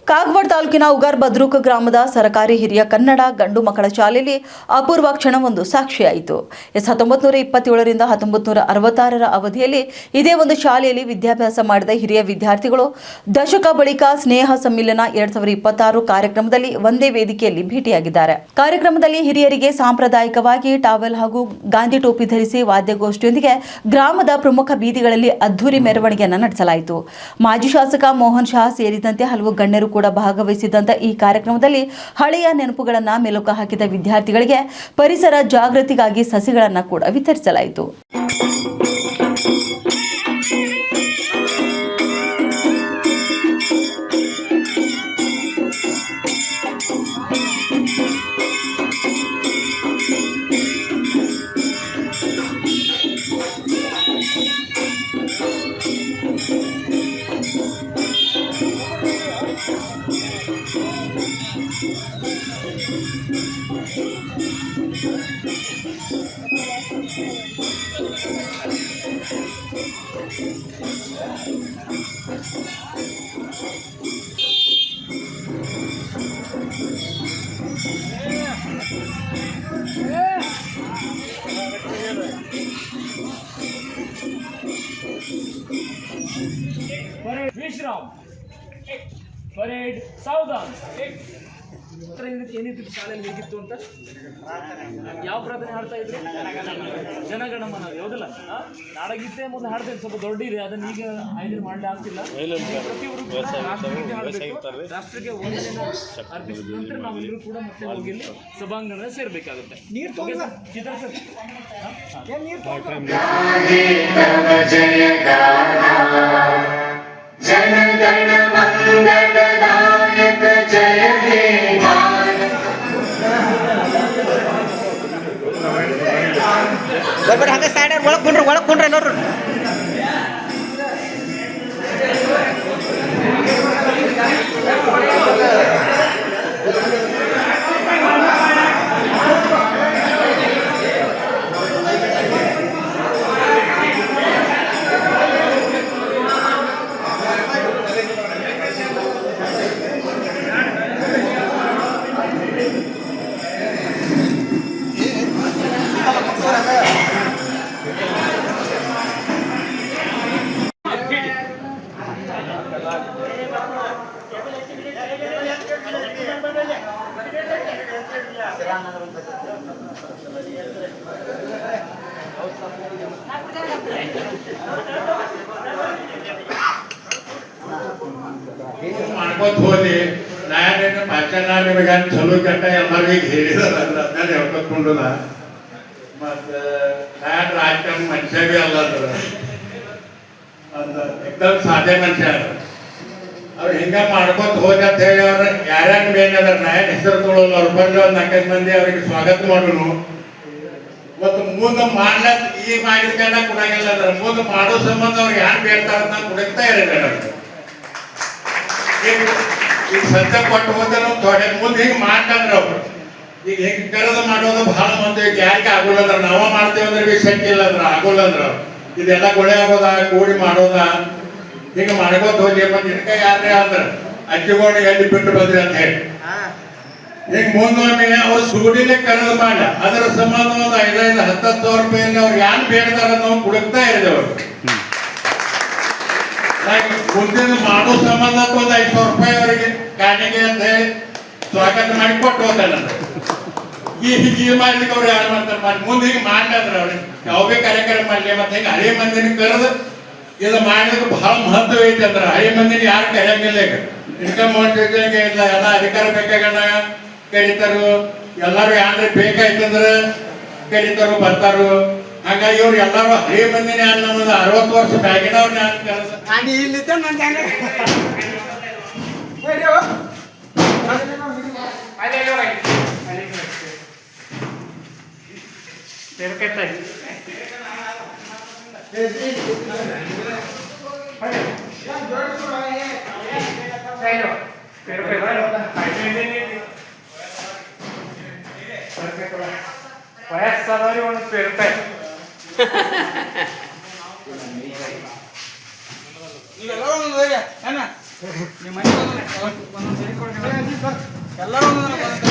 ಕಾಗವಾಡ ತಾಲೂಕಿನ ಉಗಾರ್ ಬದ್ರೂಕ್ ಗ್ರಾಮದ ಸರಕಾರಿ ಹಿರಿಯ ಕನ್ನಡ ಗಂಡು ಮಕ್ಕಳ ಶಾಲೆಯಲ್ಲಿ ಅಪೂರ್ವ ಕ್ಷಣವೊಂದು ಸಾಕ್ಷಿಯಾಯಿತು. 1927ರಿಂದ 1966ರ ಅವಧಿಯಲ್ಲಿ ಇದೇ ಒಂದು ಶಾಲೆಯಲ್ಲಿ ವಿದ್ಯಾಭ್ಯಾಸ ಮಾಡಿದ ಹಿರಿಯ ವಿದ್ಯಾರ್ಥಿಗಳು ದಶಕ ಬಳಿಕ ಸ್ನೇಹ ಸಮ್ಮಿಲನ 2026 ಕಾರ್ಯಕ್ರಮದಲ್ಲಿ ಒಂದೇ ವೇದಿಕೆಯಲ್ಲಿ ಭೇಟಿಯಾಗಿದ್ದಾರೆ. ಕಾರ್ಯಕ್ರಮದಲ್ಲಿ ಹಿರಿಯರಿಗೆ ಸಾಂಪ್ರದಾಯಿಕವಾಗಿ ಟಾವೆಲ್ ಹಾಗೂ ಗಾಂಧಿ ಟೋಪಿ ಧರಿಸಿ ವಾದ್ಯಗೋಷ್ಠಿಯೊಂದಿಗೆ ಗ್ರಾಮದ ಪ್ರಮುಖ ಬೀದಿಗಳಲ್ಲಿ ಅದ್ದೂರಿ ಮೆರವಣಿಗೆಯನ್ನು ನಡೆಸಲಾಯಿತು. ಮಾಜಿ ಶಾಸಕ ಮೋಹನ್ ಶಾ ಸೇರಿದಂತೆ ಹಲವು ಗಣ್ಯರು ಕೂಡ ಭಾಗವಹಿಸಿದ್ದಂತ ಈ ಕಾರ್ಯಕ್ರಮದಲ್ಲಿ ಹಳೆಯ ನೆನಪುಗಳನ್ನು ಮೆಲುಕು ಹಾಕಿದ ವಿದ್ಯಾರ್ಥಿಗಳಿಗೆ ಪರಿಸರ ಜಾಗೃತಿಗಾಗಿ ಸಸಿಗಳನ್ನು ಕೂಡ ವಿತರಿಸಲಾಯಿತು. विश्राम परेड सावधान ಏನಿತ್ತು ಶಾಲೆಯಲ್ಲಿ ಹೇಗಿತ್ತು ಅಂತ ಯಾವ ಪ್ರಾರ್ಥನೆ ಹಾಡ್ತಾ ಇದ್ರಿ? ಜನಗಣಮನ ಯಾವುದಿಲ್ಲ ನಾಡಗೀತೆ ಮೊದಲು ಹಾಡ್ತಾ ಇದ್ದು ಸ್ವಲ್ಪ ದೊಡ್ಡ ಇದೆ, ಅದನ್ನ ಈಗ ಆಯೋಜನೆ ಮಾಡಲಿ ಆಗ್ತಿಲ್ಲ. ಪ್ರತಿಯೊಬ್ಬರು ಕೂಡ ರಾಷ್ಟ್ರಗೀತೆ ಹಾಡಬೇಕು. ರಾಷ್ಟ್ರಕ್ಕೆ ವಂದನೆಯನ್ನು ಅರ್ಪಿಸಿದ ನಂತರ ನಾವೆಲ್ಲರೂ ಕೂಡ ಮತ್ತೆ ಹೋಗಿ ಸಭಾಂಗಣದಲ್ಲಿ ಸೇರ್ಬೇಕಾಗುತ್ತೆ. ಜನಗಣ ಮಂಗಳದಾಯಕ ಜಯ ಹೇ ಬರ್ಬೇಡ ಹಂಗೆ ಸೈಡ್ ಒಳಗೆ ಕುಂಡ್ರೆ ನೋಡ್ರಿ. ಮಾಡ್ಕೋತ ಹೋಗಿ ನಾಯಕ ಪಾಚನ ನಿಮಗೆ ಚಲೋ ಕೆಟ್ಟ ಎಲ್ಲರಿಗೂ ಹೇಳಿದಾರಲ್ಲ ಅದನ್ನ ಹೇಳ್ಕೊಂಡ್ರಲ್ಲ. ಮತ್ತು ನಾಯಕ ರಾಜಕಾರಣ ಮನುಷ್ಯ ಭೀ ಅಲ್ಲ ಅಂತ ಏಕದಮ್ ಸಾಧ್ಯ ಮನುಷ್ಯ ಅವ್ರು ಹಿಂಗ ಮಾಡ್ಕೋತ ಹೋಗಿ ಅಂತ ಹೇಳಿ ಅವ್ರ ಯಾರ್ಯಾರ ಮೇನ್ ಅದಾರ ನಾಯಕ ಹೆಸರು ತೊಗೊಳ್ಳಲ್ಲ. ಅವ್ರು ಬಂದು ಒಂದು 4 ಮಂದಿ ಅವ್ರಿಗೆ ಸ್ವಾಗತ ಮಾಡೋನು. ಮತ್ತು ಮುಂದೆ ಮಾಡ್ಲಕ್ ಈ ಮಾಡಿದ್ಕಂಡ ಕೊಡಂಗಿಲ್ಲ ಅದ್ರ ಮುಂದೆ ಮಾಡೋ ಸಂಬಂಧ ಅವ್ರು ಯಾರು ಬೇಡ್ತಾರ ಕುಡಕ್ತಾ ಇರಬೇಡ. ಈಗ ಸದ್ಯ ಕೊಟ್ಟು ಹೋದ ಥೋಡೆ ಮುಂದೆ ಹಿಂಗೆ ಮಾಡ್ತಂದ್ರ ಅವ್ರು ಈಗ ಹಿಂಗೆ ಕರೆದು ಮಾಡೋದು ಬಹಳ ಮಂದಿ ಯಾರಿಗೆ ಆಗೋಲ್ಲ ಅಂದ್ರ ನಾವ ಮಾಡ್ತೇವೆ ಅಂದ್ರೆ ಭೀ ಶಕ್ತಿ ಇಲ್ಲ ಅಂದ್ರ ಆಗೋಲ್ಲ ಅಂದ್ರ ಇದೆಲ್ಲ ಗೊಳೆ ಆಗೋದ ಕೂಡಿ ಮಾಡೋದ ಹಿಂಗೆ ಮಾಡ್ಕೋತ ಹೋಗಿ ಮತ್ತೆ ಇದಕ್ಕೆ ಯಾರೇ ಅಂದ್ರ ಅಜ್ಜಿಗೋಣಿ ಎಲ್ಲಿ ಬಿಟ್ಟು ಬಂದ್ರಿ ಅಂತ ಹೇಳಿ ಹಿಂಗೆ ಮುಂದೊಮ್ಮೆ ಅವ್ರು ಸೂಡಿನೇ ಕರೆದು ಮಾಡ ಅದರ ಸಂಬಂಧ ಒಂದು 5,000-10,000 ರೂಪಾಯಿಯಲ್ಲಿ ಅವ್ರು ಯಾರು ಬೇಡ್ತಾರ ನಾವು ಕುಡುಕ್ತಾ ಇದ್ದೇವೆ. ಮುಂದಿನ ಮಾಡೋ ಸಂಬಂಧ ಒಂದು 500 ರೂಪಾಯಿ ಅವರಿಗೆ ಕಾಣಿಕೆ ಅಂತ ಹೇಳಿ ಸ್ವಾಗತ ಮಾಡಿ ಕೊಟ್ಟು ಹೋಗ್ತಾನ. ಈ ಮಾಡ್ಲಿಕ್ಕೆ ಅವ್ರು ಯಾರು ಮಾಡ್ತಾರೆ ಮಾಡಿ ಮುಂದೆ ಹಿಂಗೆ ಮಾಡ್ಲಂದ್ರ ಅವ್ರಿಗೆ ಯಾವುದೇ ಕಾರ್ಯಕ್ರಮ ಮಾಡಲಿ ಮತ್ತೆ ಹಿಂಗೆ ಹಳೆ ಮಂದಿನ ಕರೆದು ಇದು ಮಾಡಿದ್ರೆ ಬಹಳ ಮಹತ್ವ ಐತಿ ಅಂದ್ರ ಹಳೆ ಮಂದಿನ ಯಾರು ಕರೆಯಂಗಿಲ್ಲ. ಈಗ ಇನ್ಕಮ್ ಯೋಜನೆಗೆ ಇಲ್ಲ ಎಲ್ಲ ಅಧಿಕಾರ ಬೇಕಾಗಣ ಕರೀತಾರು, ಎಲ್ಲಾರು ಯಾರು ಬೇಕಾಯ್ತಂದ್ರ ಕರೀತಾರು ಬರ್ತಾರು. ಹಾಗಾಗಿ ಇವ್ರು ಎಲ್ಲರೂ ಹಳೆ ಮಂದಿನ ಯಾರು ನಮ್ಮದು 60 ವರ್ಷ ಬ್ಯಾಗಿನವ್ರು ಯಾರು ಕರೆದ ವಯಸ್ಸಾದವ್ರಿಗೆ ಒಂದು ಪೇರ್ತಾಯಿ ನೀವೆಲ್ಲ ಒಂದು ನಿಮ್ಮ ಮನೆಗೆ ಒಂದೊಂದು ಸರಿ ಕೊಡ್ಕೊಂಡು ಎಲ್ಲರೂ ಒಂದೊಂದು